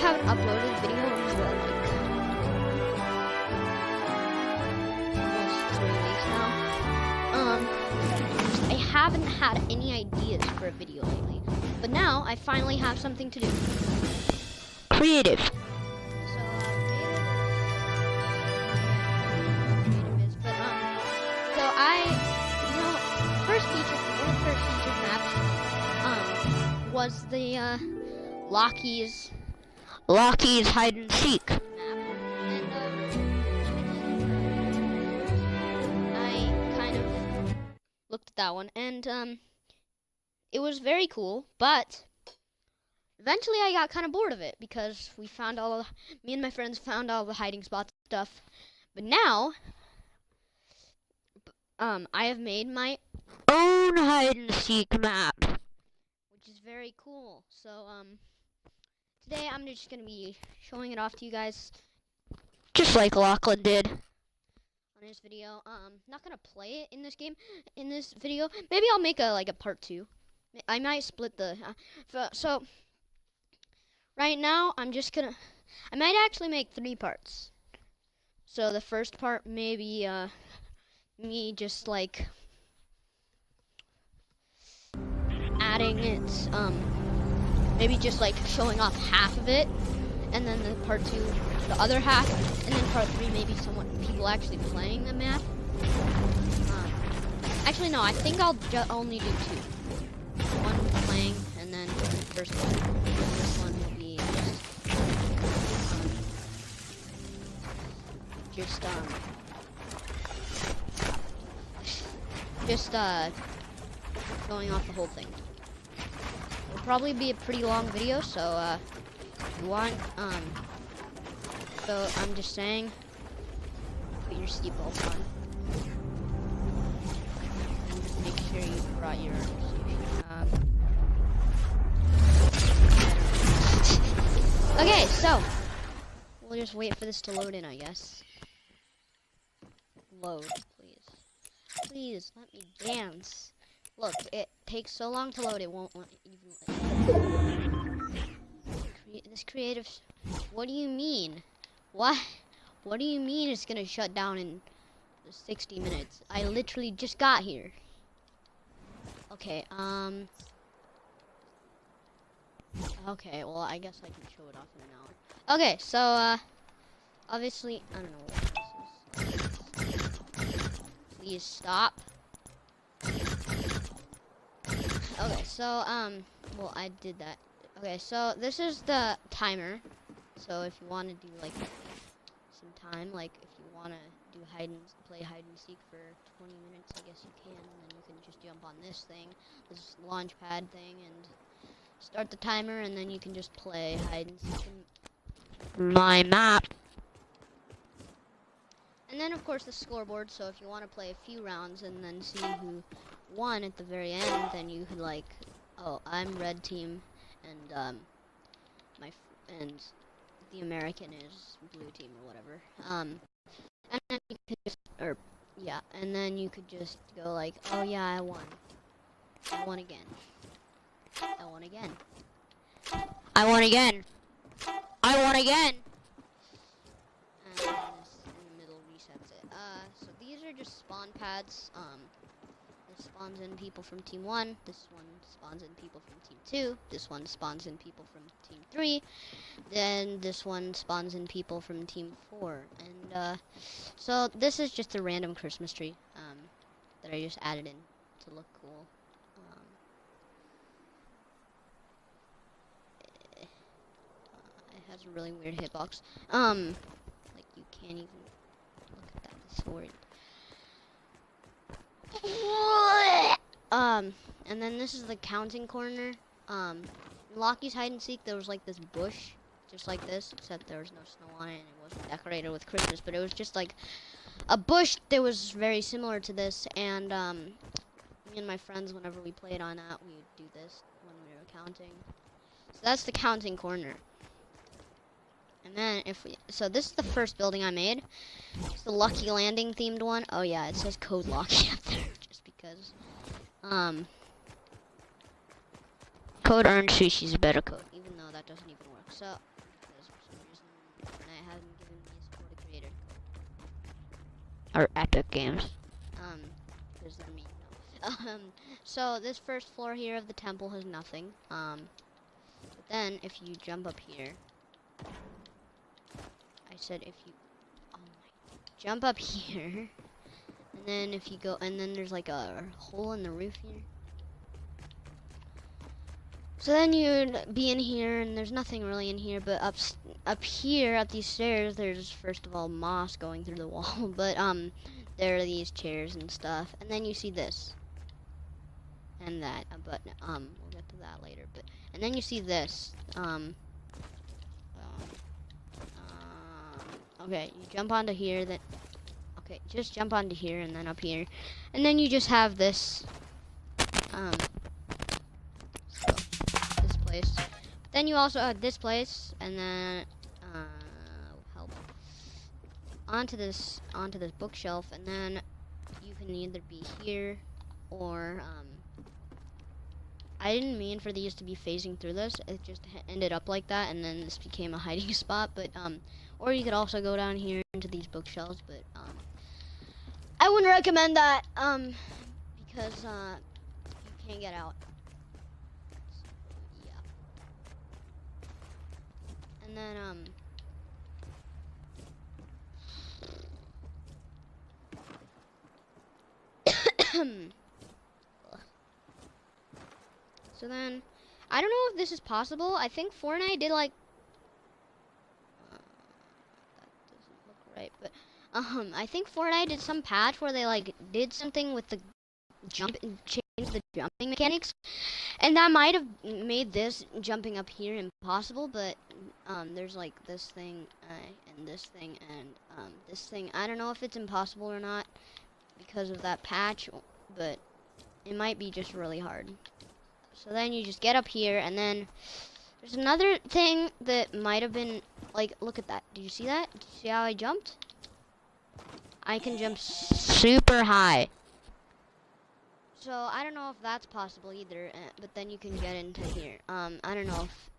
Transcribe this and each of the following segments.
haven't uploaded a video in what, like almost 3 weeks now. I haven't had any ideas for a video lately, but now I finally have something to do. Creative. One of the first featured maps was the Lockie's hide and seek map, and I kind of looked at that one, and it was very cool, but eventually I got kind of bored of it because me and my friends found all the hiding spots and stuff. But now I have made my own hide and seek map, which is very cool. So today I'm just gonna be showing it off to you guys, just like Lachlan did on his video. Not gonna play it in this video. Maybe I'll make a part 2. I might split the so right now I might actually make 3 parts. So the first part maybe me just like adding it, maybe just like showing off half of it, and then the part 2 the other half, and then part 3 maybe people actually playing the map. Actually no, I think I'll only do 2. One playing, and then the first one. This one will be just going off the whole thing. It'll probably be a pretty long video, so if you want, so I'm just saying, put your seatbelt on. And just make sure you brought your sushi. Okay, so we'll just wait for this to load in, I guess. Load, please. Please, let me dance. Look, it takes so long to load, it won't even this creative... What do you mean? What do you mean it's gonna shut down in 60 minutes? I literally just got here. Okay, okay, well, I guess I can show it off in an hour. Okay, so, obviously, I don't know what this is. Please stop. Okay, so, well, I did that. Okay, so this is the timer. So if you want to do, like, some time, like, if you want to play hide and seek for 20 minutes, I guess you can, and then you can just jump on this thing, this launch pad thing, and start the timer, and then you can just play hide and seek in my map. And then, of course, the scoreboard, so if you want to play a few rounds and then see who won at the very end, then you could, like, oh, I'm red team, and, and the American is blue team or whatever. And then you could just, yeah, and then you could just go like, oh yeah, I won. I won again. I won again. I won again. I won again. And then this in the middle resets it. So these are just spawn pads. This spawns in people from team 1. This one spawns in people from team 2. This one spawns in people from team 3. Then this one spawns in people from team 4. And so this is just a random Christmas tree that I just added in to look cool. It has a really weird hitbox. Like you can't even look at that. It's weird. And then this is the counting corner. In Lockie's hide and seek, there was like this bush, just like this, except there was no snow on it, and it wasn't decorated with Christmas, but it was just like a bush that was very similar to this. And me and my friends, whenever we played on that, we would do this when we were counting. So that's the counting corner. And then so this is the first building I made. It's the Lucky Landing themed one. Oh yeah, it says code Lucky up there, just because. Code ErnjSushi's a better code, even though that doesn't even work. So, Or Epic Games. Because they're mean. No. So this first floor here of the temple has nothing. But then if you jump up here, I said if you, oh my, jump up here, and then if you go, and then there's like a hole in the roof here. So then you'd be in here, and there's nothing really in here, but up here at these stairs, there's first of all moss going through the wall, but there are these chairs and stuff, and then you see this and that, but we'll get to that later. But and then you see this. Okay, you jump onto here. Then okay, just jump onto here and then up here, and then you just have this. So this place. But then you also have this place, and then help onto this bookshelf, and then you can either be here or I didn't mean for these to be phasing through this. It just ended up like that, and then this became a hiding spot. But or you could also go down here into these bookshelves, but I wouldn't recommend that because you can't get out. So, yeah. And then so then, I don't know if this is possible. I think Fortnite did like, that doesn't look right, but I think Fortnite did some patch where they like did something with the jump and changed the jumping mechanics, and that might have made this jumping up here impossible. But there's like this thing and this thing and this thing. I don't know if it's impossible or not because of that patch, but it might be just really hard. So then you just get up here, and then there's another thing that might have been, like, look at that. Did you see that? Did you see how I jumped? I can jump super high. So I don't know if that's possible either, but then you can get into here. I don't know if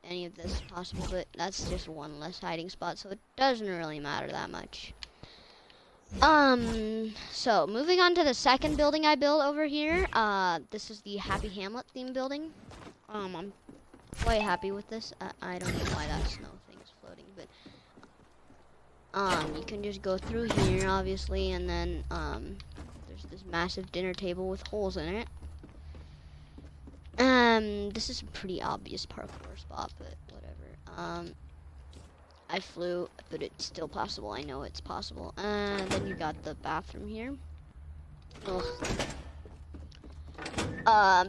any of this is possible, but that's just one less hiding spot, so it doesn't really matter that much. So moving on to the second building I built over here. This is the Happy Hamlet theme building. I'm quite happy with this. I don't know why that snow thing is floating, but you can just go through here, obviously, and then there's this massive dinner table with holes in it. This is a pretty obvious parkour spot, but whatever. I flew, but it's still possible. I know it's possible. And then you got the bathroom here. Ugh.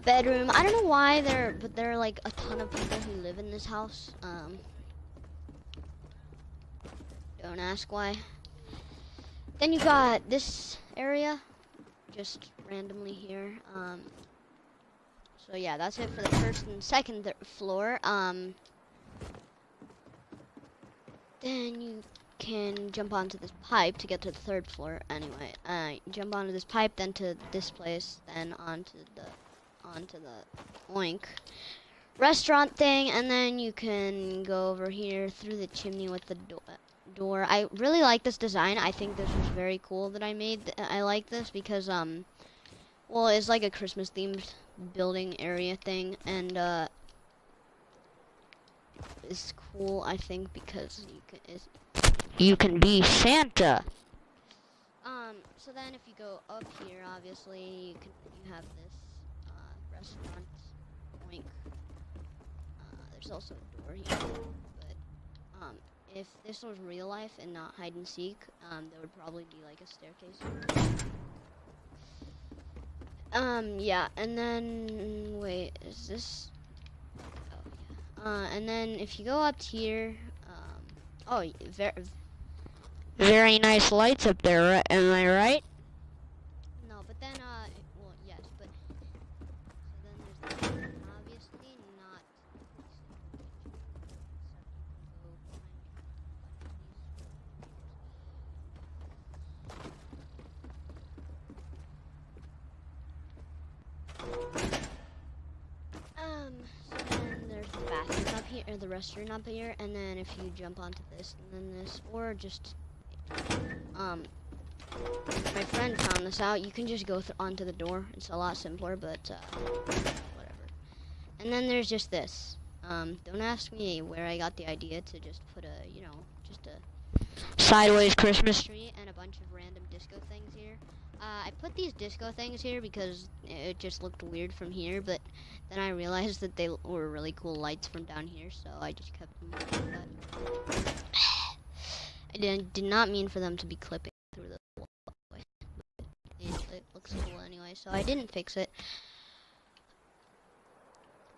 Bedroom. I don't know why but there are like a ton of people who live in this house. Don't ask why. Then you got this area, just randomly here. So yeah, that's it for the first and second floor. Then you can jump onto this pipe to get to the third floor. Anyway, jump onto this pipe, then to this place, then onto the oink restaurant thing, and then you can go over here through the chimney with the door. I really like this design. I think this was very cool that I made. I like this because well, it's like a Christmas themed building area thing, and is cool, I think, because you can be Santa. So then if you go up here, obviously you have this restaurant. Oink. There's also a door here, but if this was real life and not hide and seek, there would probably be like a staircase. Yeah, and then wait, is this? And then if you go up here, oh, Very nice lights up there, am I right? No, but then, well, yes, but, so then there's obviously not, so then there's the bathroom up here, or the restaurant up here, and then if you jump onto this, and then this, or just, my friend found this out. You can just go onto the door. It's a lot simpler, but whatever. And then there's just this. Don't ask me where I got the idea to just put a, you know, just a Sideways Christmas tree. tree and a bunch of random disco things here. I put these disco things here because it just looked weird from here, but then I realized that they were really cool lights from down here, so I just kept them like that. I did not mean for them to be clipping through the wall. It looks cool anyway, so I didn't fix it.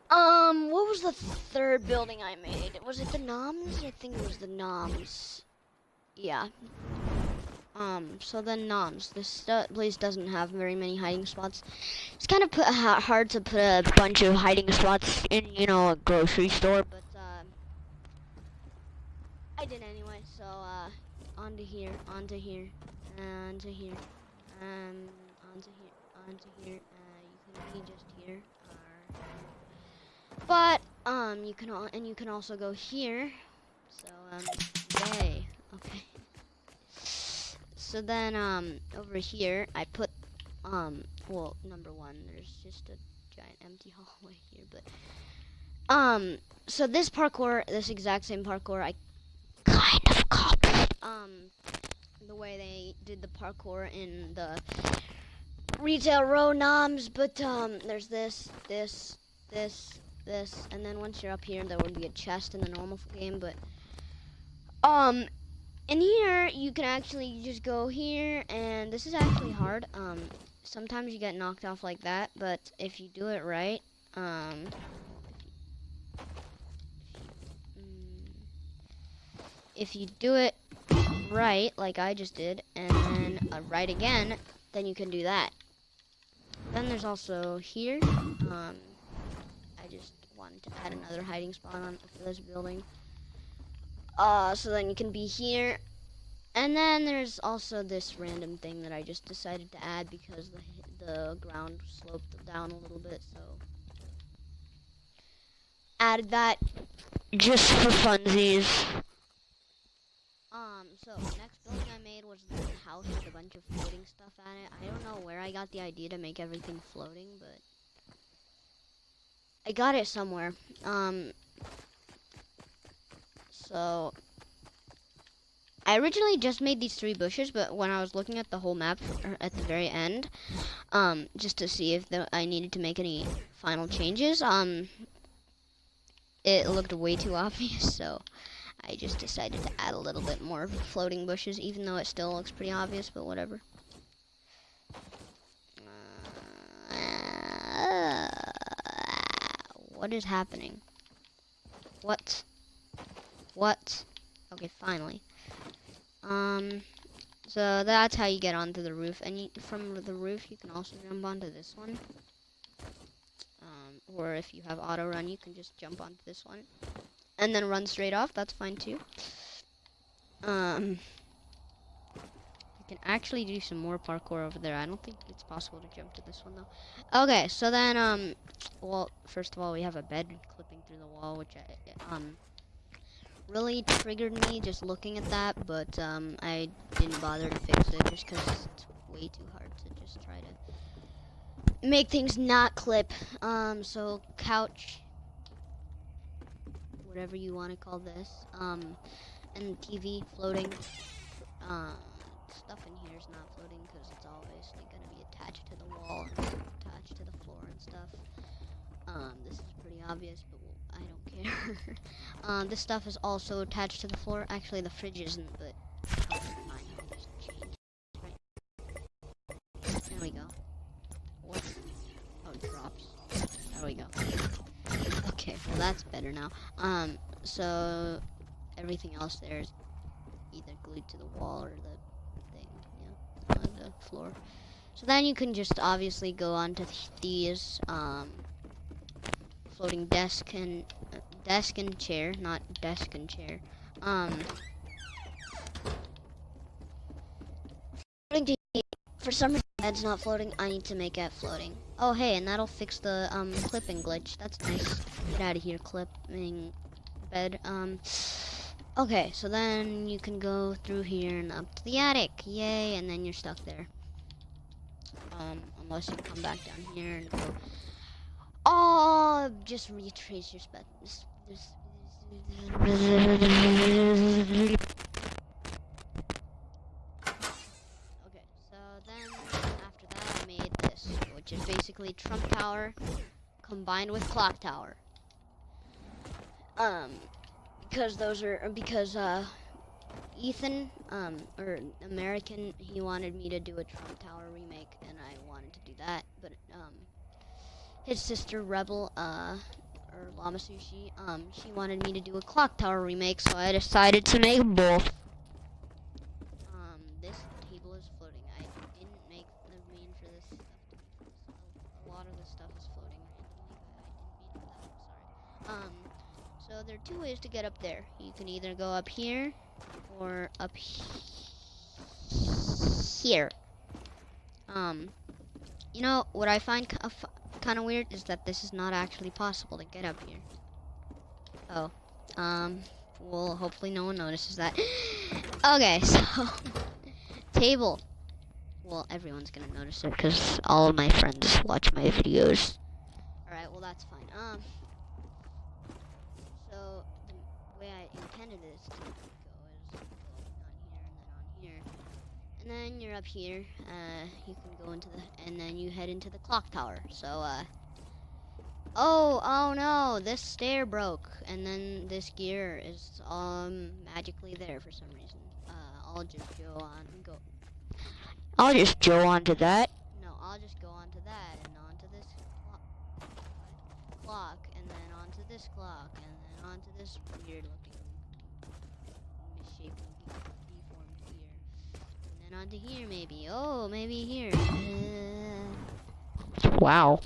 What was the third building I made? Was it the Noms? I think it was the Noms. Yeah. So then Noms. This place doesn't have very many hiding spots. It's kind of hard to put a bunch of hiding spots in, you know, a grocery store, but, I did anyway, so, onto here, onto here, onto here, onto here, onto here, you can be just here, but, you can also go here, so, yay, okay. So then, over here, I put, well, number one, there's just a giant empty hallway here, but, so this parkour, this exact same parkour, I kind of copied, the way they did the parkour in the retail row Noms, but, there's this, and then once you're up here, there would be a chest in the normal game, but, in here, you can actually just go here, and this is actually hard. Sometimes you get knocked off like that, but if you do it right, if you do it right, like I just did, and then right again, then you can do that. Then there's also here. I just wanted to add another hiding spot on for this building. So then you can be here. And then there's also this random thing that I just decided to add because the ground sloped down a little bit, so added that Just for funsies. So next building I made was the house with a bunch of floating stuff at it. I don't know where I got the idea to make everything floating, but I got it somewhere. So I originally just made these 3 bushes, but when I was looking at the whole map at the very end, just to see if I needed to make any final changes, it looked way too obvious, so I just decided to add a little bit more floating bushes, even though it still looks pretty obvious, but whatever. What is happening? What? Okay, finally. So that's how you get onto the roof, and from the roof you can also jump onto this one. Or if you have auto run, you can just jump onto this one and then run straight off. That's fine too. You can actually do some more parkour over there. I don't think it's possible to jump to this one though. Okay, so then well, first of all, we have a bed clipping through the wall, which really triggered me just looking at that, but I didn't bother to fix it just because it's way too hard to just try to make things not clip. So couch, whatever you want to call this, and TV floating. Stuff in here is not floating because it's obviously going to be attached to the wall, attached to the floor and stuff. This is pretty obvious, but I don't care. This stuff is also attached to the floor. Actually, the fridge isn't, but never mind. I'll just change. Right. There we go. What? Oh, it drops. There we go. Okay, well that's better now. So everything else there is either glued to the wall or the thing, yeah, on the floor. So then you can just obviously go onto these floating desk and chair, not desk and chair. Floating TV. For some reason, bed's not floating. I need to make it floating. Oh, hey, and that'll fix the clipping glitch. That's nice. Get out of here, clipping bed. Okay, so then you can go through here and up to the attic. Yay, and then you're stuck there. Unless you come back down here and go. Oh, just retrace your steps. Okay, so then after that I made this, which is basically Trump Tower combined with Clock Tower. Because Ethan, or American, he wanted me to do a Trump Tower remake, and I wanted to do that, but his sister Rebel, or ErnjSushi's, she wanted me to do a Clock Tower remake, so I decided to make both. This table is floating. I didn't make the mean for this stuff to be floating. A lot of this stuff is floating randomly, but I didn't mean for that. Sorry. So there are two ways to get up there. You can either go up here or up here. You know what I find kind of weird is that this is not actually possible to get up here. Oh, well, hopefully no one notices that. Okay, so table. Well, everyone's gonna notice it because all of my friends watch my videos. All right, well that's fine. So the way I intended this to go is go on here, and then you're up here. You can go into and then you head into the clock tower. So, oh no, this stair broke, and then this gear is magically there for some reason. I'll just go on and go. I'll just go on to that. No, I'll just go onto that and onto this clock, and then onto this clock, and then onto this weird-looking, misshapen, deformed gear, and then onto here maybe. Oh, maybe here. Wow.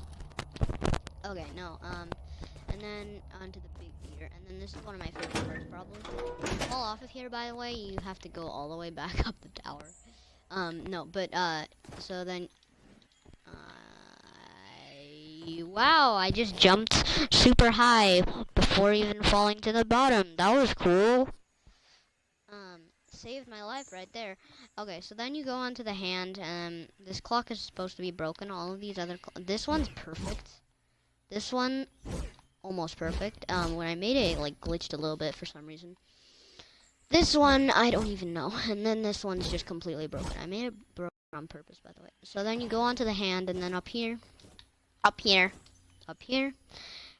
Okay, no. And then onto the big gear, and then this is one of my favorite parts, probably. If you fall off of here, by the way, you have to go all the way back up the tower. No, but, so then, wow, I just jumped super high before even falling to the bottom. That was cool. Saved my life right there. Okay, so then you go onto the hand, this clock is supposed to be broken. All of these other, this one's perfect. This one, almost perfect. When I made it, it, like, glitched a little bit for some reason. This one, I don't even know. And then this one's just completely broken. I made it broken on purpose, by the way. So then you go onto the hand, and then up here, up here, up here.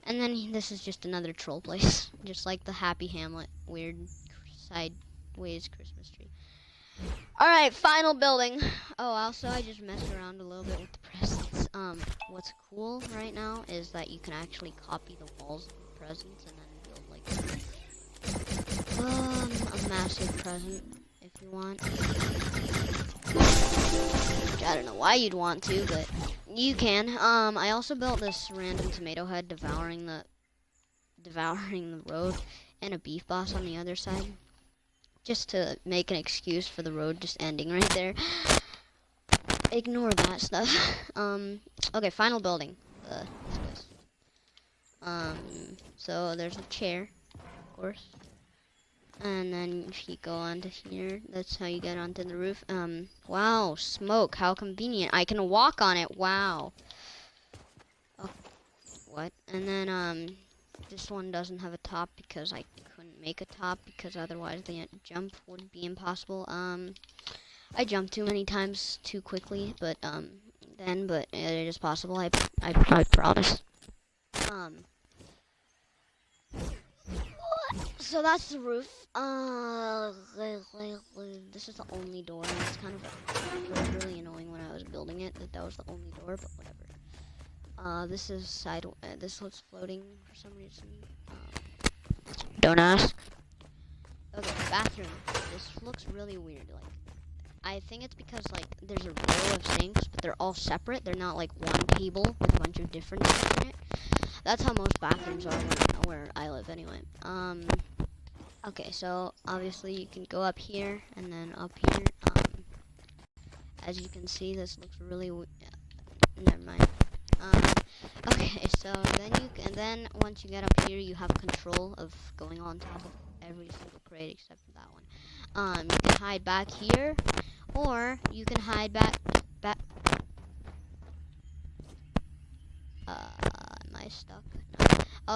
And then this is just another troll place. Just like the Happy Hamlet, weird sideways Christmas tree. Alright, final building. Oh, also, I just messed around a little bit with the presents. What's cool right now is that you can actually copy the walls of the presents and then build, like, a massive present, if you want. I don't know why you'd want to, but you can. I also built this random tomato head devouring the road, and a beef boss on the other side, just to make an excuse for the road just ending right there. Ignore that stuff. Okay, final building. This place. So there's a chair, of course. And then if you go onto here, that's how you get onto the roof. Wow, smoke, how convenient. I can walk on it, wow. Oh, what? And then, this one doesn't have a top because I couldn't make a top because otherwise the jump would be impossible. I jumped too many times too quickly, but, but it is possible, I promise. So that's the roof. This is the only door, and it's kind of really annoying when I was building it that was the only door, but whatever. This is this was floating for some reason. Don't ask. Okay, bathroom. This looks really weird. Like, I think it's because, like, there's a row of sinks, but they're all separate. They're not like one table with a bunch of different sinks in it. That's how most bathrooms are where I live, anyway. Okay, so obviously you can go up here and then up here. As you can see, this looks really never mind. Okay, so then once you get up here, you have control of going on top of every single crate except for that one. You can hide back here, or you can hide back. Am I stuck? No.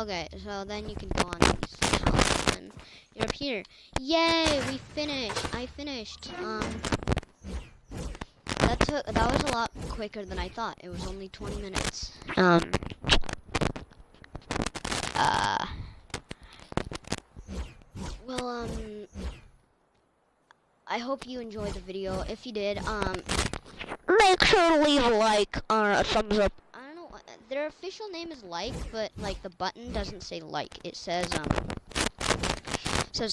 Okay, so then you can go on these houses, and you're up here. Yay! We finished. I finished. That was a lot quicker than I thought. It was only 20 minutes. Well, I hope you enjoyed the video. If you did, Make sure to leave a like or a thumbs up. I don't know, their official name is like, but like the button doesn't say like. It says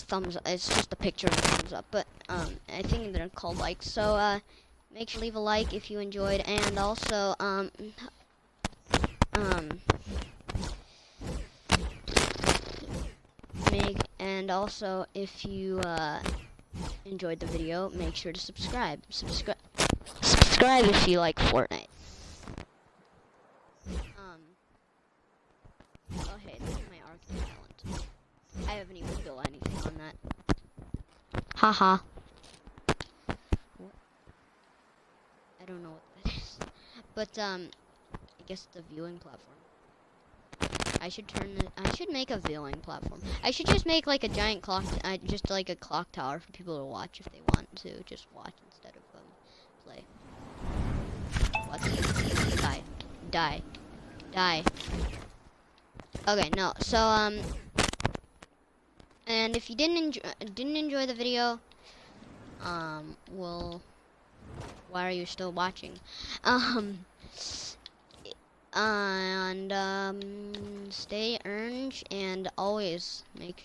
thumbs up. It's just a picture of a thumbs up, but I think they're called likes. So make sure to leave a like if you enjoyed, and also if you enjoyed the video, make sure to subscribe. Subscribe if you like Fortnite. Oh hey, this is my Arctic Island. I haven't even built anything on that. Haha. I don't know what that is. But I guess it's a viewing platform. I should make a viewing platform. I should just make like a giant clock, just like a clock tower for people to watch if they want to just watch instead of play. What? Die. Okay, no. So and if you didn't enjoy the video, well, why are you still watching? Stay Ernj, and always make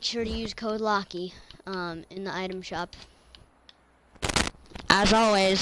sure to use code Locky in the item shop. As always.